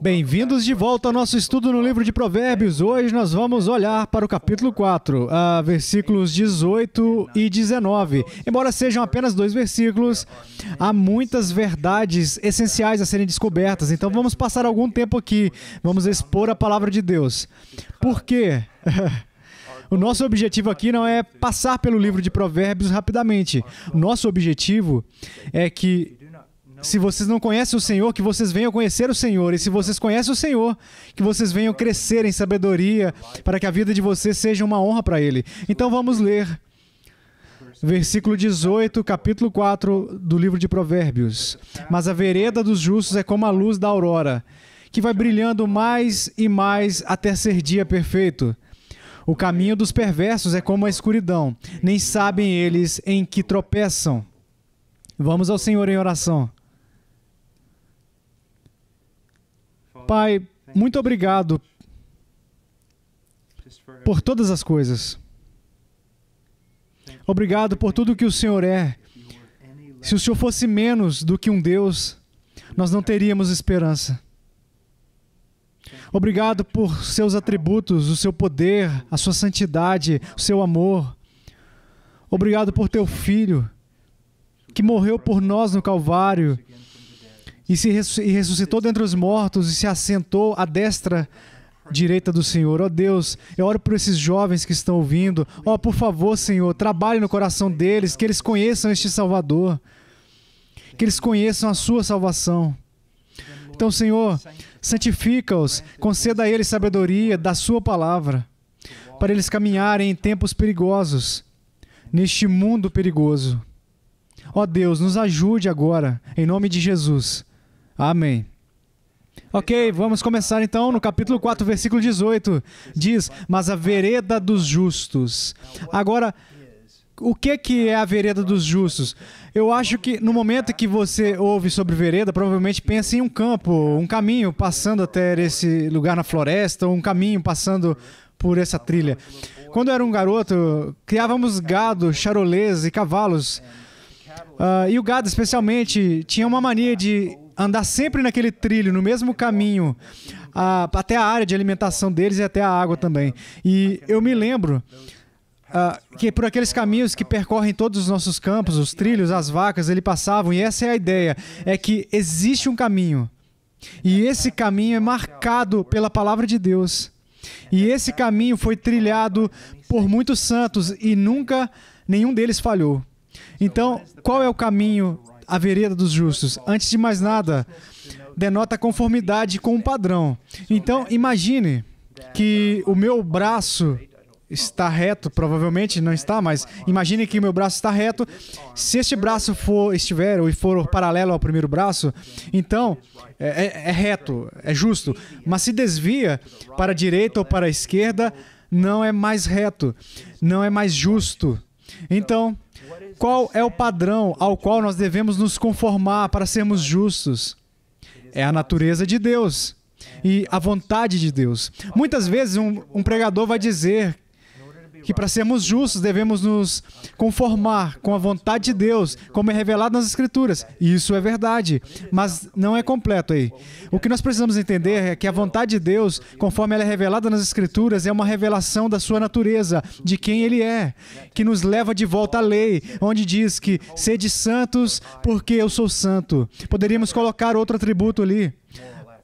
Bem-vindos de volta ao nosso estudo no livro de Provérbios. Hoje nós vamos olhar para o capítulo 4, versículos 18 e 19. Embora sejam apenas 2 versículos, há muitas verdades essenciais a serem descobertas. Então vamos passar algum tempo aqui, vamos expor a palavra de Deus. Por quê? O nosso objetivo aqui não é passar pelo livro de Provérbios rapidamente. O nosso objetivo é que, se vocês não conhecem o Senhor, que vocês venham conhecer o Senhor. E se vocês conhecem o Senhor, que vocês venham crescer em sabedoria, para que a vida de vocês seja uma honra para Ele. Então vamos ler versículo 18, capítulo 4 do livro de Provérbios. Mas a vereda dos justos é como a luz da aurora, que vai brilhando mais e mais até ser dia perfeito. O caminho dos perversos é como a escuridão, nem sabem eles em que tropeçam. Vamos ao Senhor em oração. Pai, muito obrigado por todas as coisas. Obrigado por tudo que o Senhor é. Se o Senhor fosse menos do que um Deus, nós não teríamos esperança. Obrigado por seus atributos, o seu poder, a sua santidade, o seu amor. Obrigado por teu Filho, que morreu por nós no Calvário, e ressuscitou dentre os mortos e se assentou à destra direita do Senhor. Ó Deus, eu oro por esses jovens que estão ouvindo. Ó, por favor, Senhor, trabalhe no coração deles, que eles conheçam este Salvador, que eles conheçam a sua salvação. Então, Senhor, santifica-os, conceda a eles sabedoria da sua palavra, para eles caminharem em tempos perigosos, neste mundo perigoso. Ó Deus, nos ajude agora, em nome de Jesus. Amém. Ok, vamos começar então no capítulo 4, versículo 18. Diz, mas a vereda dos justos. Agora, o que é a vereda dos justos? Eu acho que no momento que você ouve sobre vereda, provavelmente pensa em um campo, um caminho passando até esse lugar na floresta, ou um caminho passando por essa trilha. Quando eu era um garoto, criávamos gado, charolês e cavalos. E o gado, especialmente, tinha uma mania de andar sempre naquele trilho, no mesmo caminho, até a área de alimentação deles e até a água também. E eu me lembro que por aqueles caminhos que percorrem todos os nossos campos, os trilhos, as vacas, eles passavam, e essa é a ideia, é que existe um caminho, e esse caminho é marcado pela palavra de Deus, e esse caminho foi trilhado por muitos santos, e nunca nenhum deles falhou. Então, qual é o caminho, a vereda dos justos? Antes de mais nada, denota conformidade com um padrão. Então, imagine que o meu braço está reto, provavelmente não está, mas imagine que o meu braço está reto. Se este braço for paralelo ao primeiro braço, então é reto, é justo. Mas se desvia para a direita ou para a esquerda, não é mais reto, não é mais justo. Então, qual é o padrão ao qual nós devemos nos conformar para sermos justos? É a natureza de Deus e a vontade de Deus. Muitas vezes um pregador vai dizer que para sermos justos devemos nos conformar com a vontade de Deus, como é revelado nas Escrituras. E isso é verdade, mas não é completo aí. O que nós precisamos entender é que a vontade de Deus, conforme ela é revelada nas Escrituras, é uma revelação da sua natureza, de quem Ele é, que nos leva de volta à lei, onde diz que sede santos porque eu sou santo. Poderíamos colocar outro atributo ali.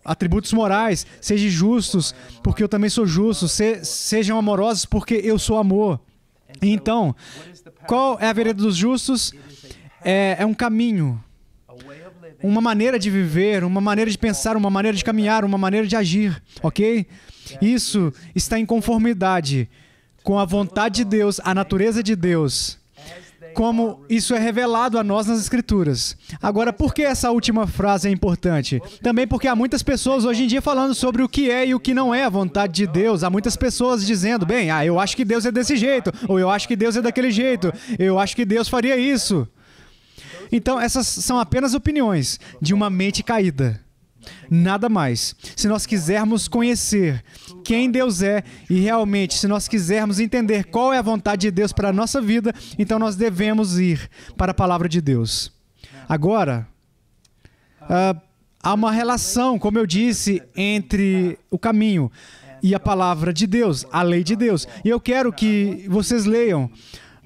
Atributos morais, sejam justos, porque eu também sou justo, sejam amorosos, porque eu sou amor. Então, qual é a vereda dos justos? É um caminho, uma maneira de viver, uma maneira de pensar, uma maneira de caminhar, uma maneira de agir, ok? Isso está em conformidade com a vontade de Deus, a natureza de Deus, como isso é revelado a nós nas Escrituras. Agora, por que essa última frase é importante? Também porque há muitas pessoas hoje em dia falando sobre o que é e o que não é a vontade de Deus. Há muitas pessoas dizendo, bem, eu acho que Deus é desse jeito, ou eu acho que Deus é daquele jeito, eu acho que Deus faria isso. Então, essas são apenas opiniões de uma mente caída. Nada mais. Se nós quisermos conhecer quem Deus é e realmente, se nós quisermos entender qual é a vontade de Deus para a nossa vida, então nós devemos ir para a palavra de Deus. Agora, há uma relação, como eu disse, entre o caminho e a palavra de Deus, a lei de Deus. E eu quero que vocês leiam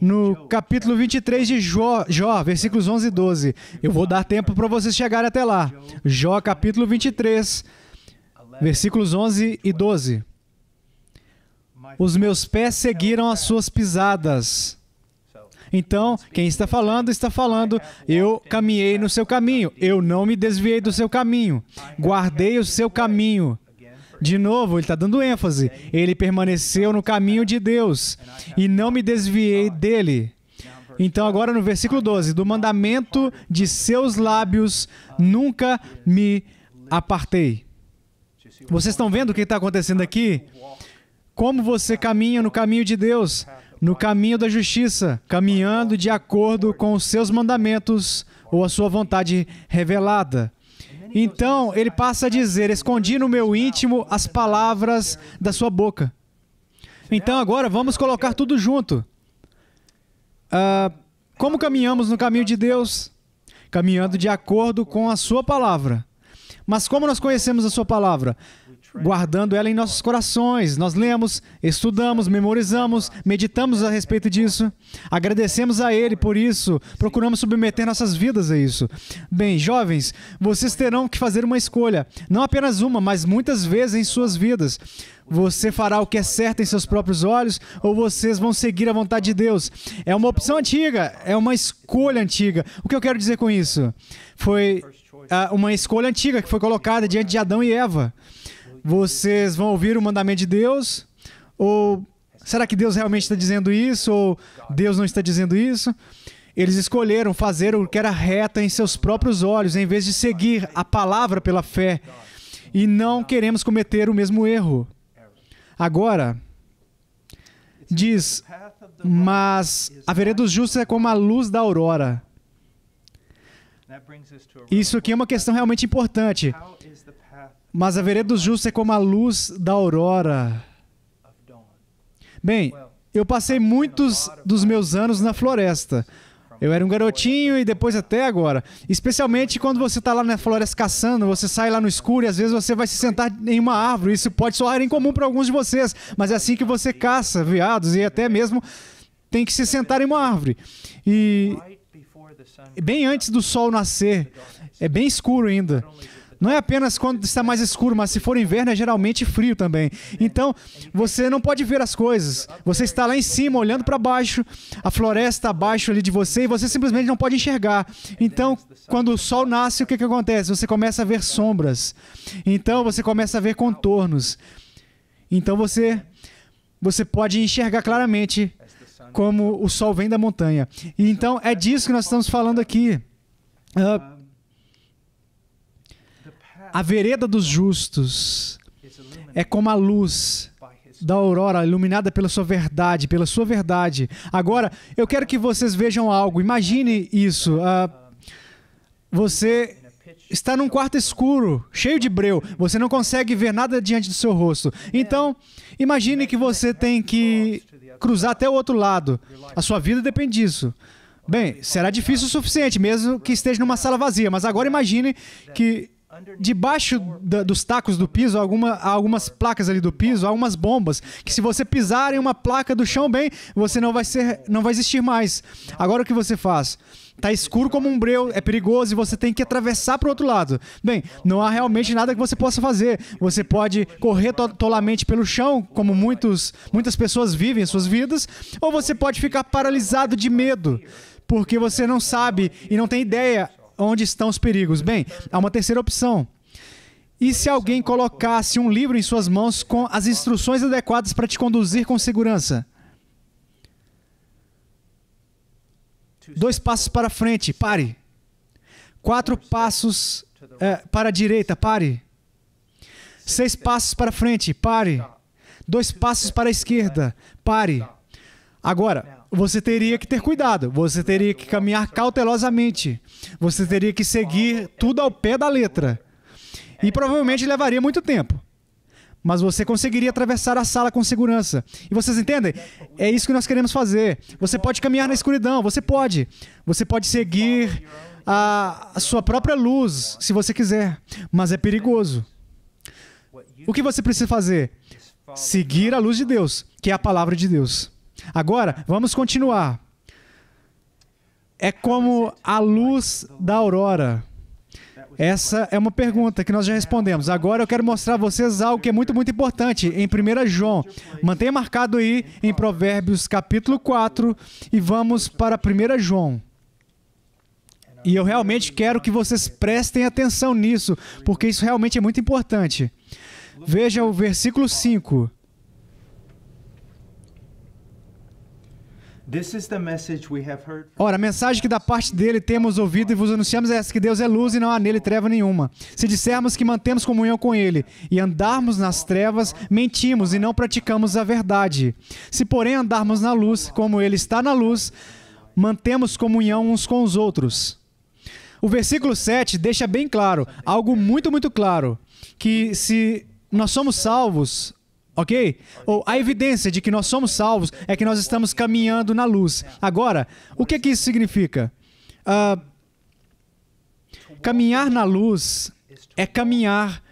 no capítulo 23 de Jó, versículos 11 e 12. Eu vou dar tempo para vocês chegarem até lá. Jó, capítulo 23, versículos 11 e 12. Os meus pés seguiram as suas pisadas. Então, quem está falando, eu caminhei no seu caminho. Eu não me desviei do seu caminho. Guardei o seu caminho. De novo, ele está dando ênfase. Ele permaneceu no caminho de Deus e não me desviei dele. Então, agora no versículo 12, do mandamento de seus lábios nunca me apartei. Vocês estão vendo o que está acontecendo aqui? Como você caminha no caminho de Deus, no caminho da justiça, caminhando de acordo com os seus mandamentos ou a sua vontade revelada. Então, ele passa a dizer, escondi no meu íntimo as palavras da sua boca. Então, agora, vamos colocar tudo junto. Como caminhamos no caminho de Deus? Caminhando de acordo com a sua palavra. Mas como nós conhecemos a sua palavra? Guardando ela em nossos corações. Nós lemos, estudamos, memorizamos, meditamos a respeito disso. Agradecemos a Ele por isso. Procuramos submeter nossas vidas a isso. Bem, jovens, vocês terão que fazer uma escolha. Não apenas uma, mas muitas vezes em suas vidas. Você fará o que é certo em seus próprios olhos ou vocês vão seguir a vontade de Deus? É uma opção antiga, é uma escolha antiga. O que eu quero dizer com isso? Foi uma escolha antiga que foi colocada diante de Adão e Eva. Vocês vão ouvir o mandamento de Deus? Ou será que Deus realmente está dizendo isso? Ou Deus não está dizendo isso? Eles escolheram fazer o que era reto em seus próprios olhos, em vez de seguir a palavra pela fé. E não queremos cometer o mesmo erro. Agora, diz, mas a vereda dos justos é como a luz da aurora. Isso aqui é uma questão realmente importante. Mas a vereda dos justos é como a luz da aurora. Bem, eu passei muitos dos meus anos na floresta. Eu era um garotinho e depois até agora. Especialmente quando você está lá na floresta caçando, você sai lá no escuro e às vezes você vai se sentar em uma árvore. Isso pode soar incomum para alguns de vocês, mas é assim que você caça veados e até mesmo tem que se sentar em uma árvore. E bem antes do sol nascer, é bem escuro ainda. Não é apenas quando está mais escuro, mas se for inverno é geralmente frio também. Então, você não pode ver as coisas. Você está lá em cima, olhando para baixo, a floresta abaixo ali de você, e você simplesmente não pode enxergar. Então, quando o sol nasce, o que acontece? Você começa a ver sombras. Então, você começa a ver contornos. Então, você pode enxergar claramente como o sol vem da montanha. E então, é disso que nós estamos falando aqui. A vereda dos justos é como a luz da aurora iluminada pela sua verdade, Agora, eu quero que vocês vejam algo. Imagine isso. Você está num quarto escuro, cheio de breu. Você não consegue ver nada diante do seu rosto. Então, imagine que você tem que cruzar até o outro lado. A sua vida depende disso. Bem, será difícil o suficiente, mesmo que esteja numa sala vazia. Mas agora imagine que debaixo dos tacos do piso, há algumas placas ali do piso, há algumas bombas, que se você pisar em uma placa do chão, bem, você não vai existir mais. Agora o que você faz? Está escuro como um breu, é perigoso e você tem que atravessar para o outro lado. Bem, não há realmente nada que você possa fazer. Você pode correr tolamente pelo chão, como muitas pessoas vivem em suas vidas, ou você pode ficar paralisado de medo, porque você não sabe e não tem ideia onde estão os perigos. Bem, há uma terceira opção. E se alguém colocasse um livro em suas mãos com as instruções adequadas para te conduzir com segurança? 2 passos para frente, pare. 4 passos para a direita, pare. 6 passos para frente, pare. 2 passos para a esquerda, pare. Agora, você teria que ter cuidado, você teria que caminhar cautelosamente, você teria que seguir tudo ao pé da letra. E provavelmente levaria muito tempo. Mas você conseguiria atravessar a sala com segurança. E vocês entendem? É isso que nós queremos fazer. Você pode caminhar na escuridão, você pode. Você pode seguir a sua própria luz, se você quiser, mas é perigoso. O que você precisa fazer? Seguir a luz de Deus, que é a palavra de Deus. Agora, vamos continuar. É como a luz da aurora. Essa é uma pergunta que nós já respondemos. Agora eu quero mostrar a vocês algo que é muito, muito importante em 1 João. Mantenha marcado aí em Provérbios capítulo 4 e vamos para 1 João. E eu realmente quero que vocês prestem atenção nisso, porque isso realmente é muito importante. Veja o versículo 5. Ora, a mensagem que da parte dele temos ouvido e vos anunciamos é essa, que Deus é luz e não há nele treva nenhuma. Se dissermos que mantemos comunhão com ele e andarmos nas trevas, mentimos e não praticamos a verdade. Se, porém, andarmos na luz, como ele está na luz, mantemos comunhão uns com os outros. O versículo 7 deixa bem claro, algo muito, muito claro, que se nós somos salvos, ok? Ou a evidência de que nós somos salvos é que nós estamos caminhando na luz. Agora, o que isso significa? Caminhar na luz é caminhar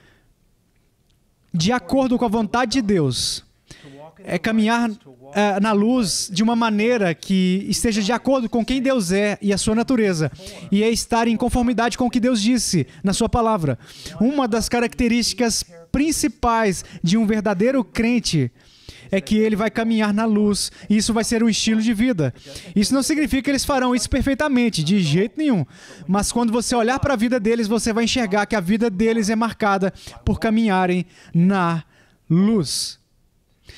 de acordo com a vontade de Deus. É caminhar na luz de uma maneira que esteja de acordo com quem Deus é e a sua natureza. E é estar em conformidade com o que Deus disse na sua palavra. Uma das características principais de um verdadeiro crente é que ele vai caminhar na luz. E isso vai ser um estilo de vida. Isso não significa que eles farão isso perfeitamente, de jeito nenhum. Mas quando você olhar para a vida deles, você vai enxergar que a vida deles é marcada por caminharem na luz.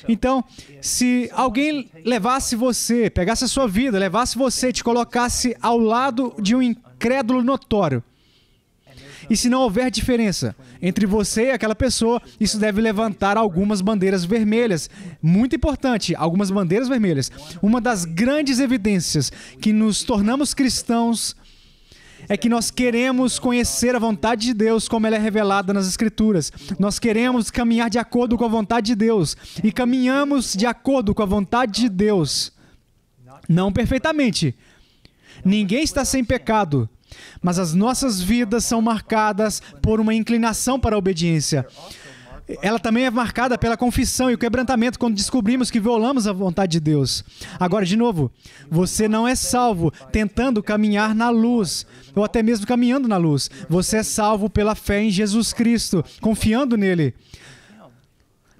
Então, se alguém levasse você, pegasse a sua vida, levasse você e te colocasse ao lado de um incrédulo notório, e se não houver diferença entre você e aquela pessoa, isso deve levantar algumas bandeiras vermelhas. Muito importante, algumas bandeiras vermelhas. Uma das grandes evidências que nos tornamos cristãos é que nós queremos conhecer a vontade de Deus como ela é revelada nas Escrituras. Nós queremos caminhar de acordo com a vontade de Deus. E caminhamos de acordo com a vontade de Deus. Não perfeitamente. Ninguém está sem pecado. Mas as nossas vidas são marcadas por uma inclinação para a obediência. Ela também é marcada pela confissão e o quebrantamento quando descobrimos que violamos a vontade de Deus. Agora, de novo, você não é salvo tentando caminhar na luz, ou até mesmo caminhando na luz. Você é salvo pela fé em Jesus Cristo, confiando nele.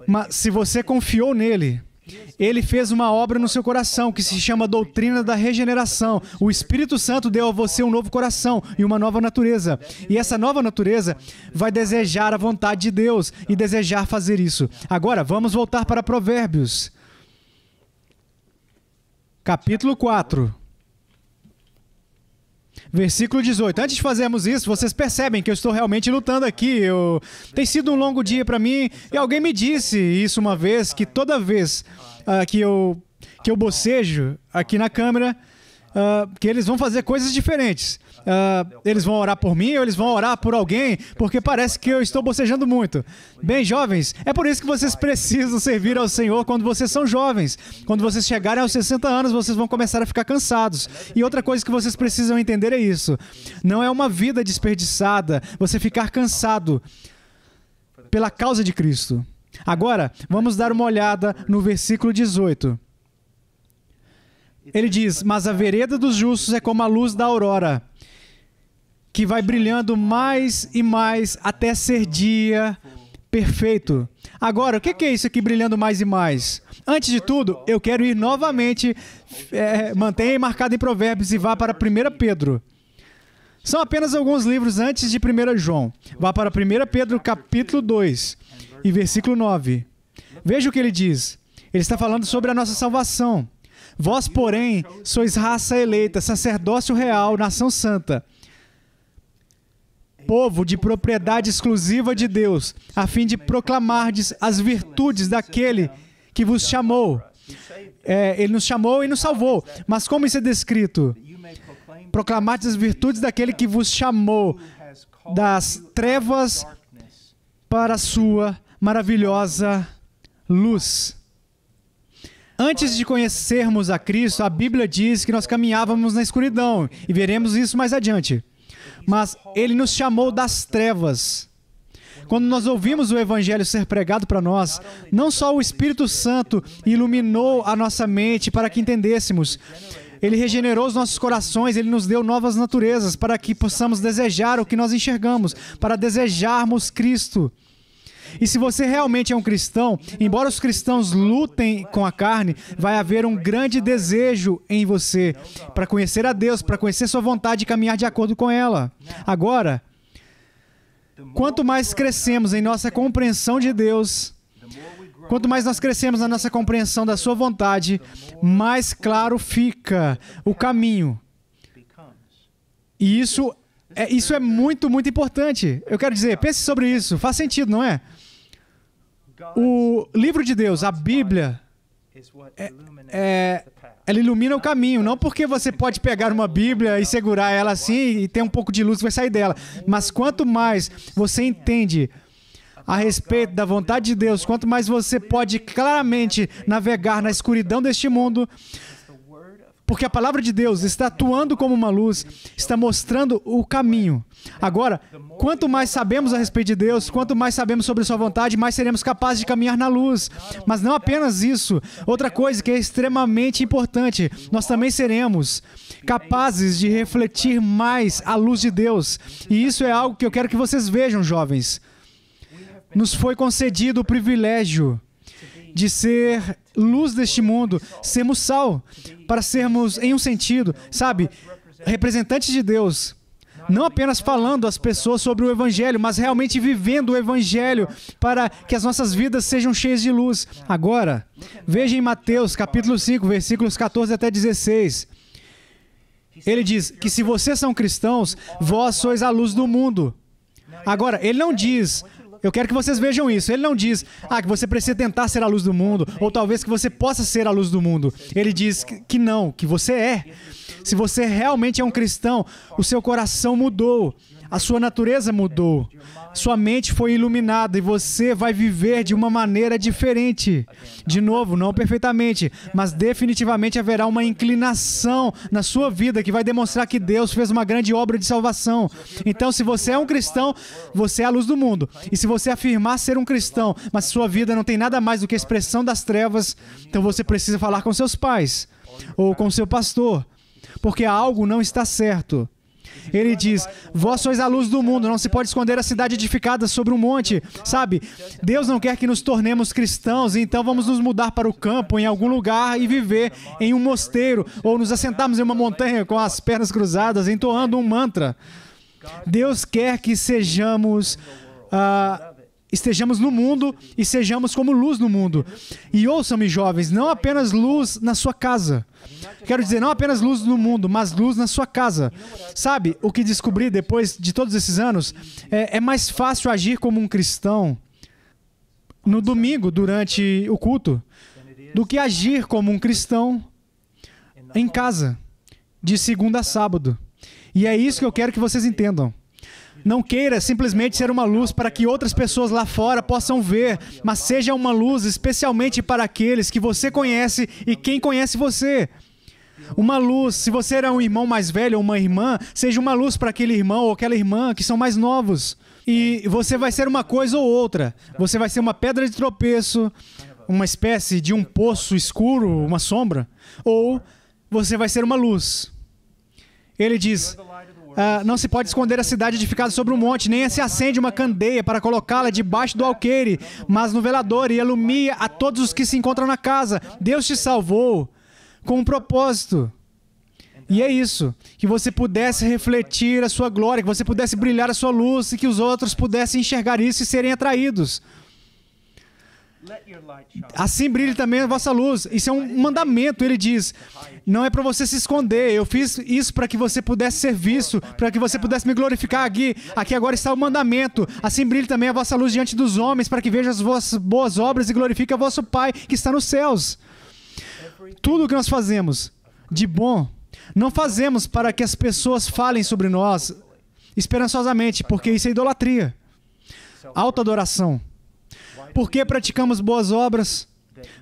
Mas se você confiou nele, ele fez uma obra no seu coração que se chama doutrina da regeneração. O Espírito Santo deu a você um novo coração e uma nova natureza. E essa nova natureza vai desejar a vontade de Deus e desejar fazer isso. Agora, vamos voltar para Provérbios. Capítulo 4. Versículo 18. Antes de fazermos isso, vocês percebem que eu estou realmente lutando aqui. Tem sido um longo dia para mim e alguém me disse isso uma vez, que toda vez que eu bocejo aqui na câmera, que eles vão fazer coisas diferentes. Eles vão orar por mim ou eles vão orar por alguém, porque parece que eu estou bocejando muito. Bem, jovens, é por isso que vocês precisam servir ao Senhor quando vocês são jovens. Quando vocês chegarem aos 60 anos, vocês vão começar a ficar cansados. E outra coisa que vocês precisam entender é isso. Não é uma vida desperdiçada você ficar cansado pela causa de Cristo. Agora, vamos dar uma olhada no versículo 18. Ele diz, mas a vereda dos justos é como a luz da aurora, que vai brilhando mais e mais até ser dia perfeito. Agora, o que é isso aqui brilhando mais e mais? Antes de tudo, eu quero ir novamente, mantenha marcado em Provérbios e vá para 1 Pedro. São apenas alguns livros antes de 1 João. Vá para 1 Pedro capítulo 2 e versículo 9. Veja o que ele diz. Ele está falando sobre a nossa salvação. Vós, porém, sois raça eleita, sacerdócio real, nação santa, povo de propriedade exclusiva de Deus, a fim de proclamardes as virtudes daquele que vos chamou. Ele nos chamou e nos salvou. Mas como isso é descrito? Proclamardes as virtudes daquele que vos chamou das trevas para a sua maravilhosa luz. Antes de conhecermos a Cristo, a Bíblia diz que nós caminhávamos na escuridão, e veremos isso mais adiante. mas Ele nos chamou das trevas. Quando nós ouvimos o Evangelho ser pregado para nós, não só o Espírito Santo iluminou a nossa mente para que entendêssemos, Ele regenerou os nossos corações, Ele nos deu novas naturezas para que possamos desejar o que nós enxergamos, para desejarmos Cristo. E se você realmente é um cristão, embora os cristãos lutem com a carne, vai haver um grande desejo em você para conhecer a Deus, para conhecer sua vontade e caminhar de acordo com ela. Agora, quanto mais crescemos em nossa compreensão de Deus, quanto mais nós crescemos na nossa compreensão da sua vontade, mais claro fica o caminho. E isso é muito, muito importante. Eu quero dizer, pense sobre isso. Faz sentido, não é? O livro de Deus, a Bíblia, ela ilumina o caminho. Não porque você pode pegar uma Bíblia e segurar ela assim e ter um pouco de luz que vai sair dela. Mas quanto mais você entende a respeito da vontade de Deus, quanto mais você pode claramente navegar na escuridão deste mundo, porque a palavra de Deus está atuando como uma luz, está mostrando o caminho. Agora, quanto mais sabemos a respeito de Deus, quanto mais sabemos sobre sua vontade, mais seremos capazes de caminhar na luz. Mas não apenas isso. Outra coisa que é extremamente importante, nós também seremos capazes de refletir mais a luz de Deus. E isso é algo que eu quero que vocês vejam, jovens. Nos foi concedido o privilégio de ser luz deste mundo, sermos sal, para sermos, em um sentido, sabe, representantes de Deus, não apenas falando às pessoas sobre o Evangelho, mas realmente vivendo o Evangelho para que as nossas vidas sejam cheias de luz. Agora, veja em Mateus, capítulo 5, versículos 14 até 16. Ele diz que se vocês são cristãos, vós sois a luz do mundo. Agora, ele não diz... Eu quero que vocês vejam isso. Ele não diz, que você precisa tentar ser a luz do mundo, ou talvez que você possa ser a luz do mundo. Ele diz que não, que você é. Se você realmente é um cristão, o seu coração mudou, a sua natureza mudou, sua mente foi iluminada e você vai viver de uma maneira diferente. De novo, não perfeitamente, mas definitivamente haverá uma inclinação na sua vida que vai demonstrar que Deus fez uma grande obra de salvação. Então, se você é um cristão, você é a luz do mundo. E se você afirmar ser um cristão, mas sua vida não tem nada mais do que a expressão das trevas, então você precisa falar com seus pais ou com seu pastor, porque algo não está certo. Ele diz, vós sois a luz do mundo, não se pode esconder a cidade edificada sobre um monte. Sabe, Deus não quer que nos tornemos cristãos, então vamos nos mudar para o campo, em algum lugar, e viver em um mosteiro, ou nos assentarmos em uma montanha com as pernas cruzadas, entoando um mantra. Deus quer que estejamos no mundo e sejamos como luz no mundo. E ouçam-me, jovens, não apenas luz na sua casa. Quero dizer, não apenas luz no mundo, mas luz na sua casa. Sabe, o que descobri depois de todos esses anos? É mais fácil agir como um cristão no domingo, durante o culto, do que agir como um cristão em casa, de segunda a sábado. E é isso que eu quero que vocês entendam. Não queira simplesmente ser uma luz para que outras pessoas lá fora possam ver, mas seja uma luz especialmente para aqueles que você conhece e quem conhece você. Uma luz, se você era um irmão mais velho ou uma irmã, seja uma luz para aquele irmão ou aquela irmã que são mais novos. E você vai ser uma coisa ou outra. Você vai ser uma pedra de tropeço, uma espécie de um poço escuro, uma sombra, ou você vai ser uma luz. Ele diz... não se pode esconder a cidade edificada sobre um monte, nem se acende uma candeia para colocá-la debaixo do alqueire, mas no velador, e ilumina a todos os que se encontram na casa. Deus te salvou com um propósito. E é isso, que você pudesse refletir a sua glória, que você pudesse brilhar a sua luz e que os outros pudessem enxergar isso e serem atraídos. Assim brilhe também a vossa luz. Isso é um mandamento, ele diz. Não é para você se esconder. Eu fiz isso para que você pudesse ser visto, para que você pudesse me glorificar aqui. Aqui agora está o mandamento. Assim brilhe também a vossa luz diante dos homens, para que vejam as vossas boas obras e glorifique a vosso Pai que está nos céus. Tudo o que nós fazemos de bom, não fazemos para que as pessoas falem sobre nós esperançosamente, porque isso é idolatria, autoadoração. Por que praticamos boas obras?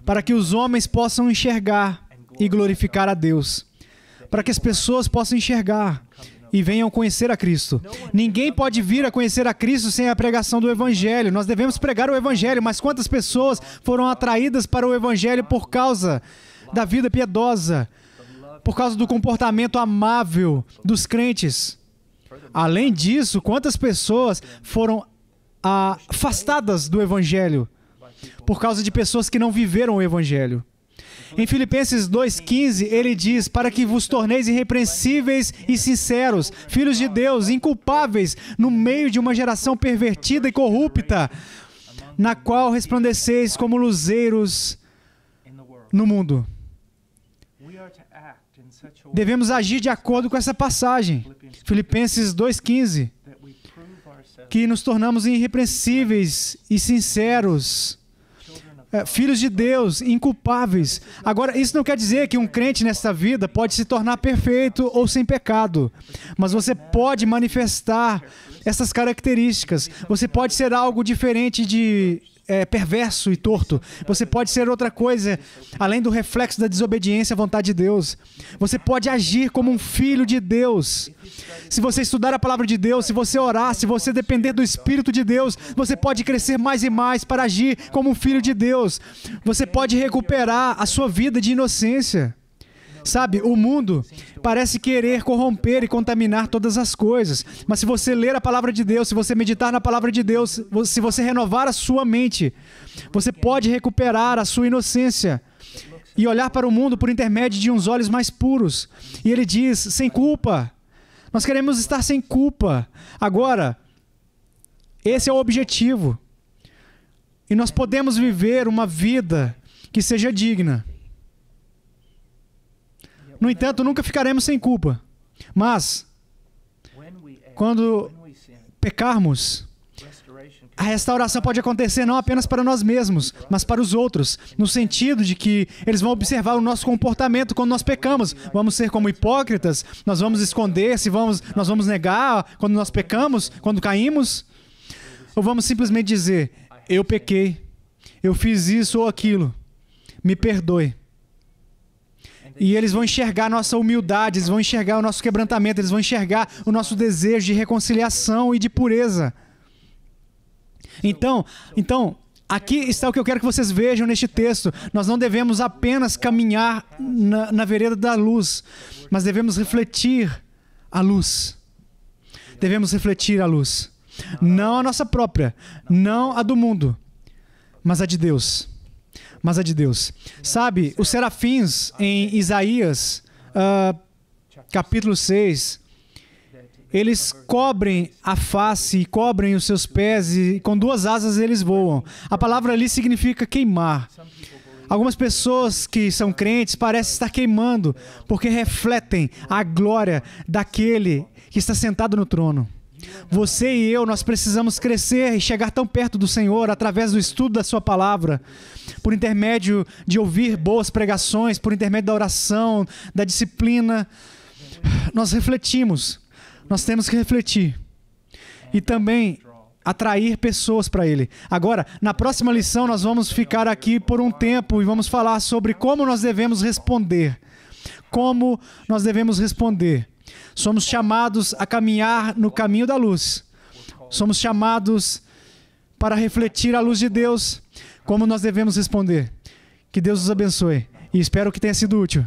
Para que os homens possam enxergar e glorificar a Deus. Para que as pessoas possam enxergar e venham conhecer a Cristo. Ninguém pode vir a conhecer a Cristo sem a pregação do Evangelho. Nós devemos pregar o Evangelho, mas quantas pessoas foram atraídas para o Evangelho por causa da vida piedosa, por causa do comportamento amável dos crentes? Além disso, quantas pessoas foram afastadas do Evangelho por causa de pessoas que não viveram o Evangelho? Em Filipenses 2,15, ele diz: para que vos torneis irrepreensíveis e sinceros, filhos de Deus, inculpáveis, no meio de uma geração pervertida e corrupta, na qual resplandeceis como luzeiros no mundo. Devemos agir de acordo com essa passagem, Filipenses 2,15, que nos tornamos irrepreensíveis e sinceros, filhos de Deus, inculpáveis. Agora, isso não quer dizer que um crente nesta vida pode se tornar perfeito ou sem pecado, mas você pode manifestar essas características. Você pode ser algo diferente de perverso e torto. Você pode ser outra coisa, além do reflexo da desobediência à vontade de Deus. Você pode agir como um filho de Deus. Se você estudar a palavra de Deus, se você orar, se você depender do Espírito de Deus, você pode crescer mais e mais para agir como um filho de Deus. Você pode recuperar a sua vida de inocência. Sabe, o mundo parece querer corromper e contaminar todas as coisas, mas se você ler a palavra de Deus, se você meditar na palavra de Deus, se você renovar a sua mente, você pode recuperar a sua inocência e olhar para o mundo por intermédio de uns olhos mais puros. E ele diz, sem culpa. Nós queremos estar sem culpa. Agora, esse é o objetivo. E nós podemos viver uma vida que seja digna. No entanto, nunca ficaremos sem culpa. Mas, quando pecarmos, a restauração pode acontecer não apenas para nós mesmos, mas para os outros, no sentido de que eles vão observar o nosso comportamento quando nós pecamos. Vamos ser como hipócritas? Nós vamos esconder? Nós vamos negar quando nós pecamos, quando caímos? Ou vamos simplesmente dizer, eu pequei, eu fiz isso ou aquilo, me perdoe. E eles vão enxergar a nossa humildade, eles vão enxergar o nosso quebrantamento, eles vão enxergar o nosso desejo de reconciliação e de pureza. Então, aqui está o que eu quero que vocês vejam neste texto. Nós não devemos apenas caminhar na vereda da luz, mas devemos refletir a luz. Devemos refletir a luz. Não a nossa própria, não a do mundo, mas a de Deus. Mas a de Deus. Sabe, os serafins em Isaías, capítulo 6, eles cobrem a face e cobrem os seus pés e com duas asas eles voam. A palavra ali significa queimar. Algumas pessoas que são crentes parecem estar queimando porque refletem a glória daquele que está sentado no trono. Você e eu, nós precisamos crescer e chegar tão perto do Senhor através do estudo da sua palavra, por intermédio de ouvir boas pregações, por intermédio da oração, da disciplina. Nós refletimos, nós temos que refletir e também atrair pessoas para Ele. Agora, na próxima lição, nós vamos ficar aqui por um tempo e vamos falar sobre como nós devemos responder. Como nós devemos responder. Somos chamados a caminhar no caminho da luz. Somos chamados para refletir a luz de Deus. Como nós devemos responder? Que Deus os abençoe. E espero que tenha sido útil.